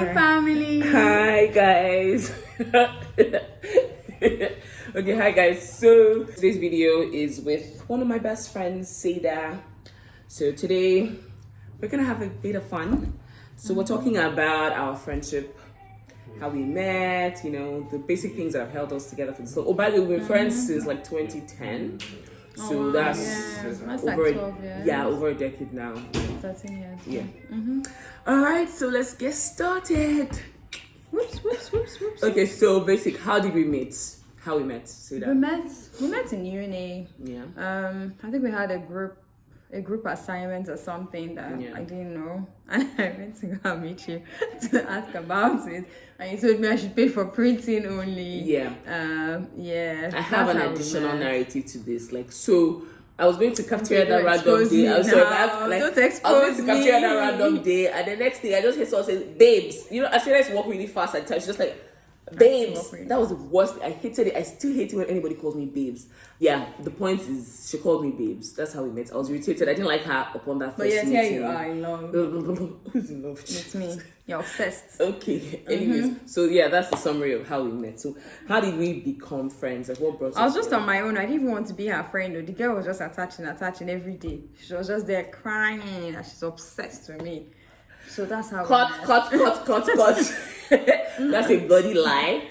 Hi, family. Hi, guys. Okay, hi, guys. So, today's video is with one of my best friends, Saida. So, today we're gonna have a bit of fun. So, we're talking about our friendship, how we met, you know, the basic things that have held us together for this. Oh, by the way, we've been friends since like 2010. So that's over, like 12 years. Yeah, over a decade now. 13 years. Yeah. All right, so let's get started. Whoops. Okay, so basic. How did we meet? How we met? Say that. We met in uni. Yeah. I think we had a group assignment or something that I didn't know, and I went to go and meet you to ask about it, and you told me I should pay for printing only. Yeah. I have an additional narrative to this. Like, so I was going to cafeteria that random day. I was Don't going expose to me. cafeteria that random day, and the next thing I just heard someone say, "Babes," you know. I said, "Let's walk really fast." And she's just like, "Babes." That was the worst. I hated it. I still hate it when anybody calls me babes. Yeah, the point is she called me babes. That's how we met. I was irritated. I didn't like her upon that first meeting. But yes, here you are in love. Who's in love? It's me. You're obsessed. Okay. Anyways, so yeah, that's the summary of how we met. So how did we become friends? Like, what brought us? I was just on my own. I didn't even want to be her friend. Though. The girl was just attaching every day. She was just there crying, and she's obsessed with me. So that's how. Cut. That's a bloody lie.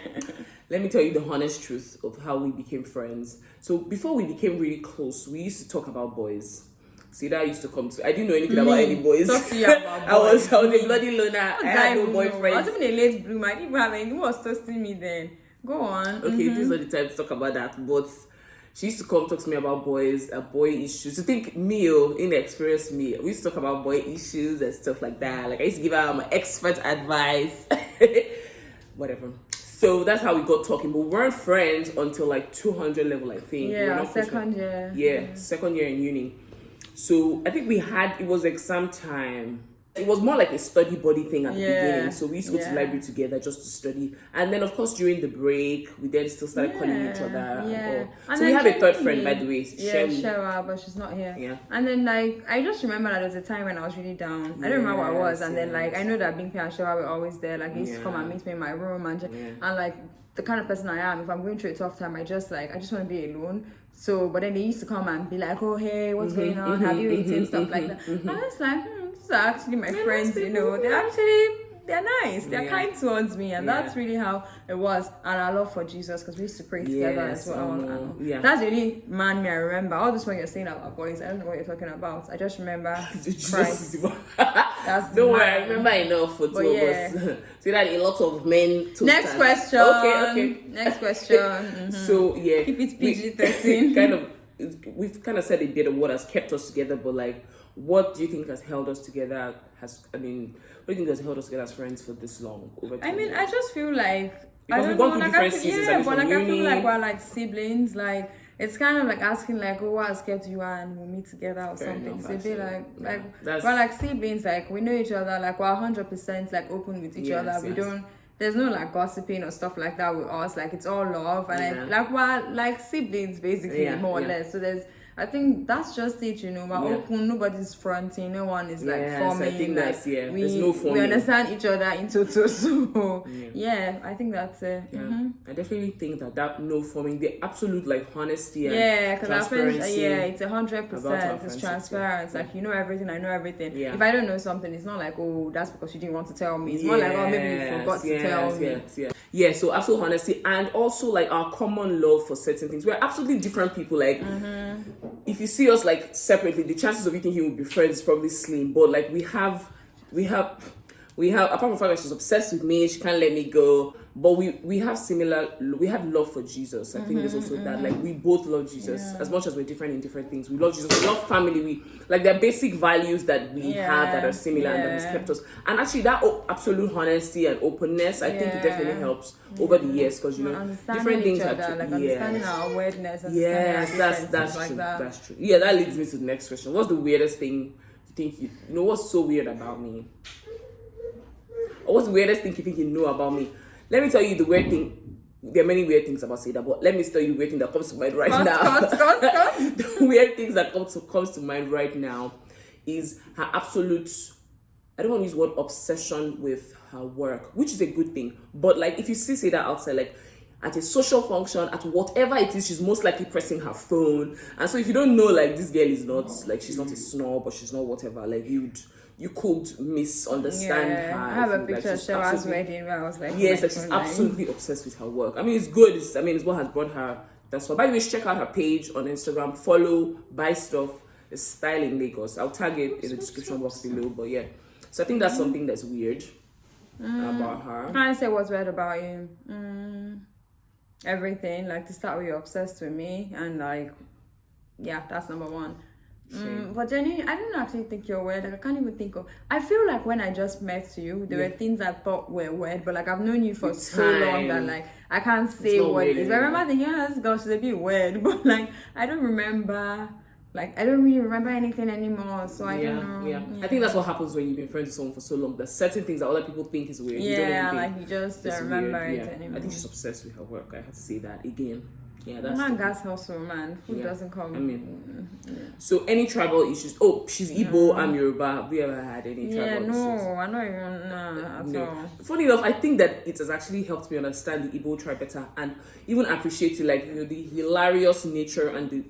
Let me tell you the honest truth of how we became friends. So before we became really close, we used to talk about boys. Saida used to come to. I didn't know anything about any boys. Talk to you about boys. I was a bloody loner. I had no boyfriend. I was even a late bloomer. I didn't even have any. Who was toasting me then? Go on. Okay, this is not the time to talk about that. But she used to come talk to me about boys, boy issues. You think me, inexperienced me, we used to talk about boy issues and stuff like that. Like I used to give her my expert advice. Whatever. So that's how we got talking, but we weren't friends until like 200 level, I think. Yeah, second year. Yeah, second year in uni. So I think it was exam time. It was more like a study buddy thing at the beginning. So we used to go to the library together just to study. And then, of course, during the break, we then still started calling each other. Yeah. So we have a third friend, by the way. Shewa, but she's not here. Yeah. And then, like, I just remember that there was a time when I was really down. I don't remember what I was. And then, like, I know that Binky and Shewa were always there. Like, they used to come and meet me in my room. And like, the kind of person I am, if I'm going through a tough time, I just want to be alone. So, but then they used to come and be like, "Oh, hey, what's going on? Have you eaten?" Stuff like that. I was like, these are actually my friends, you know. They're nice. They're kind towards me, and that's really how it was. And our love for Jesus, because we used to pray together as well. That's really I remember. All this when you're saying about boys, I don't know what you're talking about. I just remember Christ. Don't worry, I remember enough for two of us. So that a lot of men. Next question. Okay. Next question. So yeah, keep it PG-13. We've kind of said a bit of what has kept us together, but like, what do you think has held us together? What do you think has held us together as friends for this long? I just feel like because we've gone through different seasons. I feel like we're like siblings. Like it's kind of like asking like, "Oh, what has kept you and we'll meet together or something." So be like we're like siblings. Like we know each other. Like we're 100% like open with each other. We don't. There's no like gossiping or stuff like that with us. Like it's all love and like we're like siblings basically more or less. So I think that's just it, you know. We're open, nobody's fronting, no one is like forming. I think that's there's no forming. We understand each other in total. So I think that's it. I definitely think that no forming, the absolute like honesty and transparency. It's 100%. It's transparent. It's like you know everything, I know everything. If I don't know something, it's not like, oh, that's because you didn't want to tell me. It's more like, oh, maybe you forgot to tell me. Yeah, so absolute honesty and also like our common love for certain things. We're absolutely different people. Like if you see us like separately, the chances of you thinking we'll be friends is probably slim. But like we have apart from the fact that she's obsessed with me, she can't let me go. But we have love for Jesus. I think there's also that. Like we both love Jesus as much as we're different in different things. We love Jesus. We love family. We like there are basic values that we have that are similar and that has kept us. And actually that absolute honesty and openness, I think it definitely helps over the years because you know different things are true. Like understanding our weirdness. That's true. That's true. Yeah, that leads me to the next question. What's the weirdest thing you think you know? What's so weird about me? Or what's the weirdest thing you think you know about me? Let me tell you the weird thing. There are many weird things about Saida, but let me tell you the weird thing that comes to mind right now. The weird things that comes to mind right now is her absolute I don't want to use the word obsession with her work, which is a good thing. But like, if you see that outside, like at a social function, at whatever it is, she's most likely pressing her phone. And so if you don't know, like, this girl is not, like, she's not a snob, or she's not whatever, like, you could misunderstand her. I have a picture of Shewa's absolutely, wedding where I was like, yes, like, she's absolutely obsessed with her work. I mean, it's good. It's what has brought her. That's why. By the way, check out her page on Instagram. Follow, buy stuff. It's Style in Lagos. I'll tag it in the description box below. But yeah, so I think that's something that's weird about her. Can I say what's weird about you? Everything. Like, to start with, you're obsessed with me, and like, yeah, that's number one. But Jenny, I don't actually think you're weird. Like, I can't even think of. I feel like when I just met you, there were things I thought were weird, but like, I've known you for so long that like, I can't say what it is. I remember thinking, yeah, this girl should a bit weird, but like, I don't remember. Like, I don't really remember anything anymore, so I don't know. Yeah. I think that's what happens when you've been friends with someone for so long. There's certain things that other people think is weird. Yeah, you just don't remember it anymore. I think she's obsessed with her work. I have to say that again. Yeah, that's man, gas hustle, man. Food doesn't come. I mean, so any tribal issues? Oh, she's Igbo, I'm Yoruba. Have we ever had any tribal issues? I don't even at all. Funny enough, I think that it has actually helped me understand the Igbo tribe better and even appreciate it, like, the hilarious nature and the,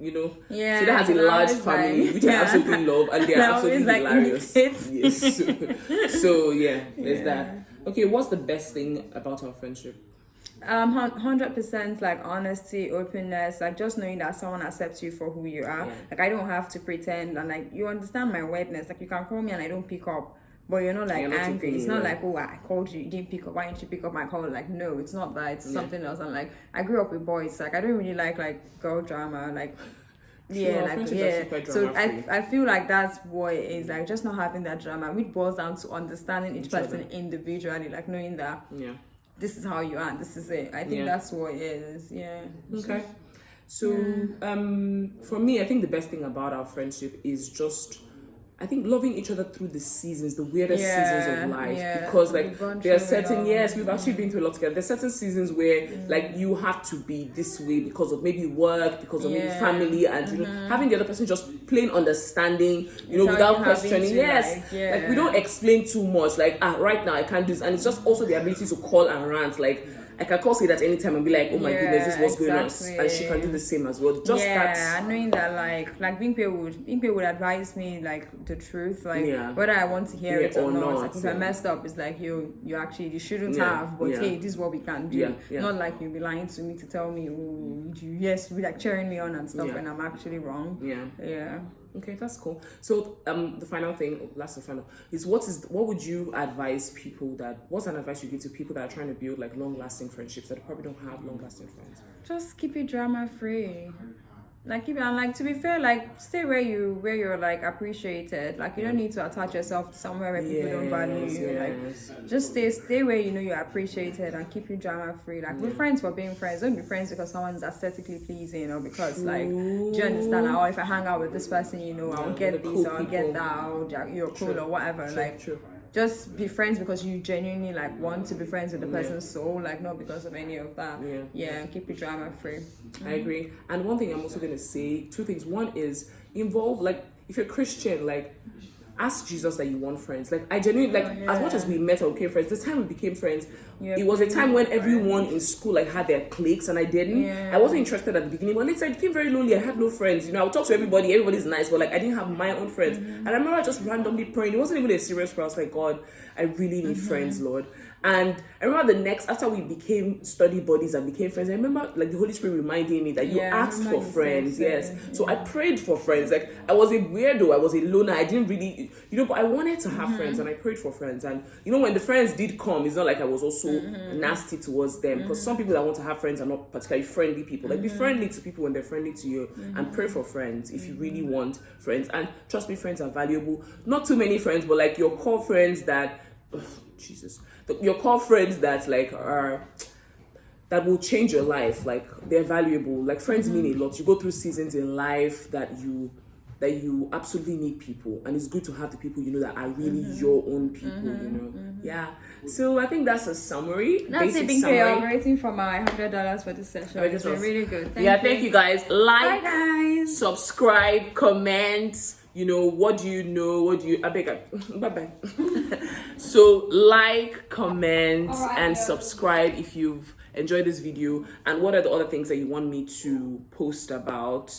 so that has a large family, which I absolutely love, and they are absolutely hilarious. Yes. So yeah, there's that. Okay, what's the best thing about our friendship? 100% like honesty, openness, like just knowing that someone accepts you for who you are. Like, I don't have to pretend, and like, you understand my weirdness. Like, you can call me and I don't pick up, but you're not like angry. It's not like, oh, I called you didn't pick up, why didn't you pick up my call? Like, no, it's not that. It's something else. And like, I grew up with boys. Like, I don't really like girl drama. Like, so I feel like that's what it is, like, just not having that drama, which boils down to understanding each person individually, like knowing that this is how you are, this is it. I think that's what it is. Okay. So for me, I think the best thing about our friendship is just, I think, loving each other through the seasons, the weirdest seasons of life. Because like, there are certain, we've actually been through a lot together. There's certain seasons where like, you have to be this way because of maybe work, because of maybe family, and having the other person just plain understanding, without questioning. Like, we don't explain too much. Like, right now I can't do this, and it's just also the ability to call and rant. Like, I can call Saida at any time and be like, oh my goodness, this is what's going on, and she can do the same as well. Just that. Knowing that like Bimpe would advise me like the truth, like whether I want to hear it or not. Like, if I messed up, it's like you shouldn't have, but hey, this is what we can do. Not like you'll be lying to me to tell me, be like cheering me on and stuff when I'm actually wrong. Okay, that's cool. So the final thing, is what would you advise people what's an advice you give to people that are trying to build like long-lasting friendships that probably don't have long-lasting friends? Just keep it drama free. Like, keep it, and like, to be fair, like, stay where you're like appreciated. Like, you don't need to attach yourself to somewhere where people don't value you. Like, just stay where you know you're appreciated, and keep you drama free. Like, we're friends for being friends. Don't be friends because someone's aesthetically pleasing, or because like, do you understand? Like, oh, if I hang out with this person, I'll get this, or I'll get that, or you're cool, or whatever. Just be friends because you genuinely like want to be friends with the person's soul, like, not because of any of that. Keep it drama free. I agree. And one thing I'm also going to say, two things. One is involve, like, if you're Christian, like, ask Jesus that you want friends. Like, I genuinely, like, as much as we met or became friends, the time we became friends, it was a time when everyone in school like had their cliques, and I didn't. I wasn't interested at the beginning, but later I became very lonely. I had no friends. I would talk to everybody's nice, but like, I didn't have my own friends. And I remember just randomly praying. It wasn't even a serious prayer. I was like, God, I really need friends, Lord. And I remember after we became study buddies and became friends, I remember like the Holy Spirit reminding me that you asked for friends. So I prayed for friends. Like, I was a weirdo, I was a loner, I didn't really, but I wanted to have friends, and I prayed for friends. And when the friends did come, it's not like I was also nasty towards them, because some people that want to have friends are not particularly friendly people. Like, be friendly to people when they're friendly to you, and pray for friends if you really want friends. And trust me, friends are valuable. Not too many friends, but like your core friends that your core friends that like that will change your life. Like, they're valuable. Like, friends mean a lot. You go through seasons in life that you absolutely need people, and it's good to have the people that are really your own people. So I think that's a summary. That's it, Binky. I'm waiting for my $100 for this session. It's been really good. Thank you guys. Like, bye, guys. Subscribe, comment, You know, what do you know? What do you... I beg. Bye-bye. So like, comment, and subscribe if you've enjoyed this video. And what are the other things that you want me to post about?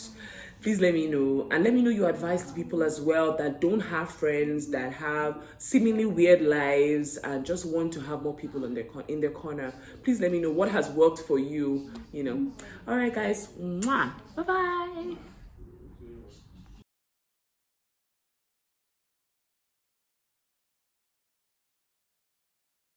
Please let me know, and let me know your advice to people as well that don't have friends, that have seemingly weird lives and just want to have more people in their corner. Please let me know what has worked for you, you know. All right, guys. Mwah. Bye-bye.